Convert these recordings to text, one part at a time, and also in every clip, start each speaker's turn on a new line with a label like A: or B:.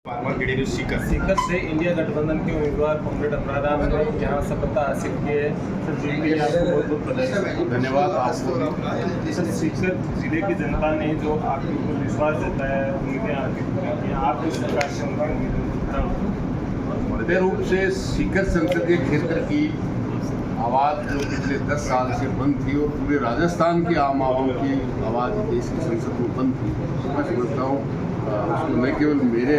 A: सीकर से इंडिया गठबंधन के उम्मीदवार कॉमरेड अनुराधा ने यहाँ सफलता हासिल की है। सर जीत के लिए आपको बहुत बहुत बधाई।
B: धन्यवाद आपको।
A: सर सीकर जिले की जनता ने जो आपके ऊपर विश्वास जताया है, उम्मीदें आपकी पूरी की, आप इस प्रकार से उनकी उम्मीदें
B: बड़े रूप से सीकर संसदीय क्षेत्र की आवाज़ जो पिछले 10 साल से बंद थी और पूरे राजस्थान की आम आवाम की आवाज़ देश की संसद में बंद थी, मैं समझता हूँ उसको न केवल मेरे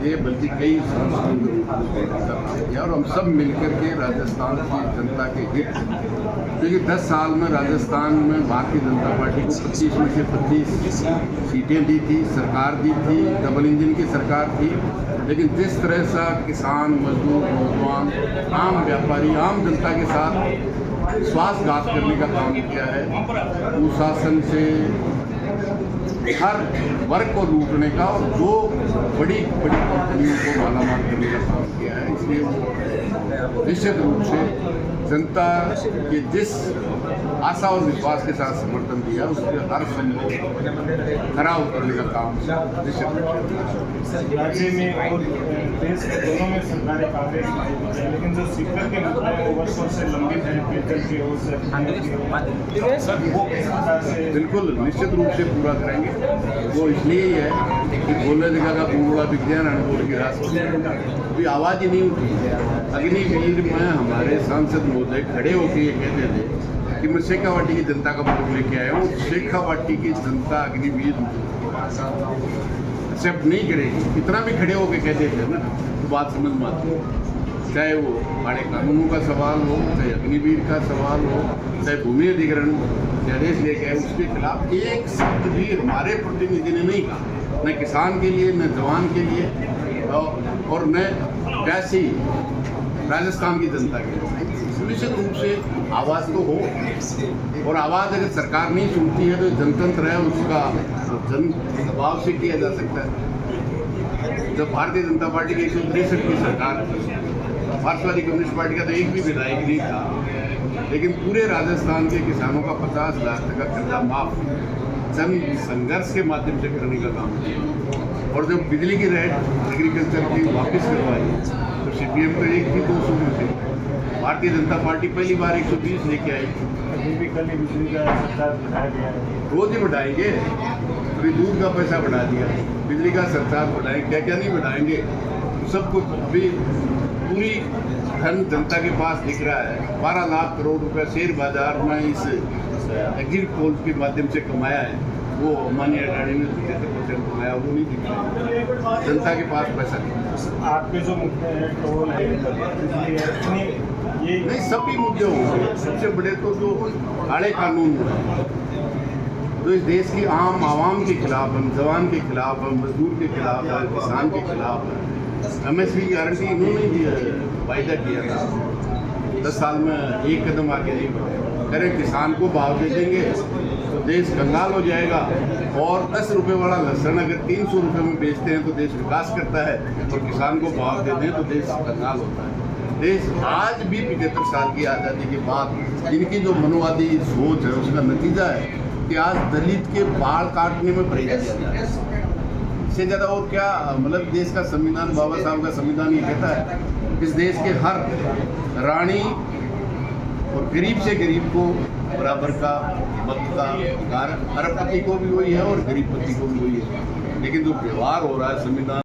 B: ये बल्कि कई सांसदों के रूप में देने का काम किया और हम सब मिलकर के राजस्थान की जनता के हित, क्योंकि 10 साल में राजस्थान में भारतीय जनता पार्टी को 25 में से 25 सीटें दी थी, सरकार दी थी, डबल इंजन की सरकार थी। लेकिन जिस तरह से किसान, मजदूर, नौजवान, आम व्यापारी, आम जनता के साथ विश्वासघात करने का काम किया है, कुशासन से हर वर्ग को लूटने का और दो बड़ी बड़ी कंपनियों को मालामाल करने का काम किया है, इसलिए वो निश्चित रूप से जनता के जिस आशा और विश्वास के साथ समर्थन दिया उसके हर संभव खरा उतरने का काम निश्चित रूप से।
A: राज्य में और देश के दोनों में सरकारें कांग्रेस की है, लेकिन जो सीकर के मुद्दे हैं वो वर्षों से लंबित है, पेयजल की ओर से वो किस प्रकार से
B: बिल्कुल निश्चित रूप से पूरा करेंगे। वो इसलिए ही है कि बोलने जगह का पूरा विज्ञान अनुभव की रास्ते कोई आवाज़ ही नहीं उठी। अग्निवीर में हमारे सांसद महोदय खड़े होकर ये कहते थे कि मैं शेखावाटी की जनता का वोट लेके आया हूँ, शेखावाटी की जनता अग्निवीर एक्सेप्ट नहीं करेगी। इतना भी खड़े होकर कहते थे ना तो बात समझ में आती है, चाहे वो बड़े कानूनों का सवाल हो, चाहे अग्निवीर का सवाल हो, चाहे भूमि अधिग्रहण आदेश लेके आए उसके खिलाफ एक शब्द भी हमारे प्रतिनिधि ने नहीं कहा, न किसान के लिए, न जवान के लिए और न वैसी राजस्थान की जनता के लिए। निश्चित रूप से आवाज़ तो हो, और आवाज़ अगर सरकार नहीं सुनती है तो जनतंत्र है उसका जन दबाव से किया जा सकता है। जब भारतीय जनता पार्टी की 163 की सरकार थी, मार्क्सवादी कम्युनिस्ट पार्टी का तो एक भी विधायक नहीं था, लेकिन पूरे राजस्थान के किसानों का 50 लाख तक का कर्जा माफ जन संघर्ष के माध्यम से करने का काम किया। और जब बिजली की रेट एग्रीकल्चर की वापस करवाई तो CPM तो एक थी 200 में से, भारतीय जनता पार्टी पहली बार 120 लेके आई।
A: अभी भी कल ही बिजली का सरचार्ज बढ़ाया गया है,
B: रोज ही बढ़ाएंगे। अभी दूध का पैसा बढ़ा दिया, बिजली का सरचार्ज बढ़ाएंगे, क्या क्या नहीं बढ़ाएंगे। सब कुछ अभी पूरी धन जनता के पास दिख रहा है। 12 लाख करोड़ रुपए शेयर बाजार में इस एग्जिट पोल के माध्यम से कमाया है, वो माननीय अडानी ने 75% कमाया, वो नहीं दिख रहा। जनता के पास पैसा नहीं।
A: आपके जो मुद्दे हैं टोल है, बिजली है, ये
B: नहीं सभी मुद्दे होंगे। सबसे बड़े तो जो काले कानून हैं जो इस देश की आम आवाम के खिलाफ है, जवान के खिलाफ है, मजदूर के खिलाफ है, किसान के खिलाफ है। MSP की गारंटी इन्होंने दिया, वायदा किया था, 10 साल में एक कदम आगे नहीं बढ़े। करें किसान को भाव दे देंगे तो देश कंगाल हो जाएगा, और 10 रुपये वाला लहसुन अगर 300 रुपये में बेचते हैं तो देश विकास करता है, और किसान को भाव दे दें तो देश कंगाल होता है। देश आज भी 75 साल की आज़ादी के बाद इनकी जो मनोवादी सोच है उसका नतीजा है कि आज दलित के बाल काटने में प्रयास किया जा रहा है। इससे ज़्यादा और क्या, मतलब देश का संविधान, बाबा साहब का संविधान ये कहता है इस देश के हर रानी और गरीब से गरीब को बराबर का मत का अधिकार, अरबपति को भी वही है और गरीबपति को भी वही है। लेकिन जो व्यवहार हो रहा है संविधान